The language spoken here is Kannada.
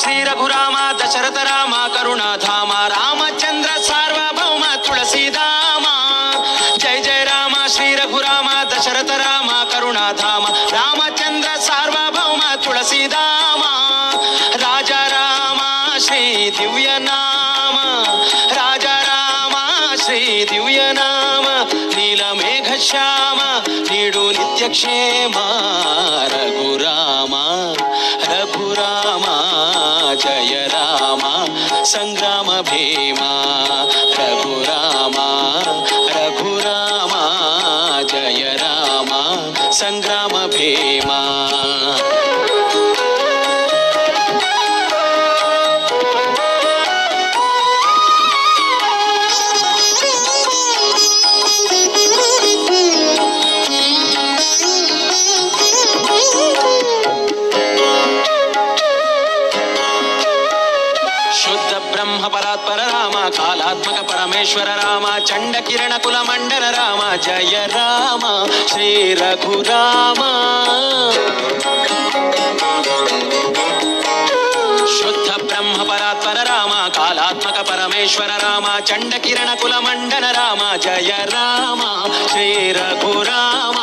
ಶ್ರೀ ರಘುರಾಮ ದಶರಥ ರಾಮ ಕರುಣಾಧಾಮ ರಾಮಚಂದ್ರ ಸಾರ್ವಭೌಮ ತುಳಸಿಧಾಮ ಜಯ ಜಯ ರಾಮ ಶ್ರೀ ರಘುರಾಮ ದಶರಥ ರಾಮ ಕರುಣಾಧಾಮ ರಾಮಚಂದ್ರ ಸಾರ್ವಭೌಮ ತುಳಸಿಧಾಮ ರಾಜ ರಾಮ ಶ್ರೀ ದಿವ್ಯ ನಾಮ ರಾಜ ರಾಮ ಶ್ರೀ ದಿವ್ಯ ನಾಮ ನೀಲಮೇಘ ಶ್ಯಾಮ ನೀಡು ನಿತ್ಯ ಕ್ಷೇಮ ರಘುರಾಮ ರಘುರಾಮ ಜಯ ರಾಮ ಸಂಗ್ರಾಮ ಭೀಮ ರಘುರಾಮ ರಘುರಾಮ ಜಯ ರಾಮ ಸಂಗ್ರಾಮ ಭೀಮ ಪರಾತ್ಪರ ರಾಮ ಕಾಲಾತ್ಮಕ ಪರಮೇಶ್ವರ ರಾಮ ಚಂಡ ಕಿರಣ ಕುಲ ಮಂಡನ ರಾಮ ಜಯ ರಾಮ ಶ್ರೀ ರಘುರಾಮ ಶುದ್ಧ ಬ್ರಹ್ಮ ಪರಾತ್ಪರ ರಾಮ ಕಾಲಾತ್ಮಕ ಪರಮೇಶ್ವರ ರಾಮ ಚಂಡ ಕಿರಣ ಕುಲ ಮಂಡನ ರಾಮ ಜಯ ರಾಮ ಶ್ರೀ ರಘುರಾಮ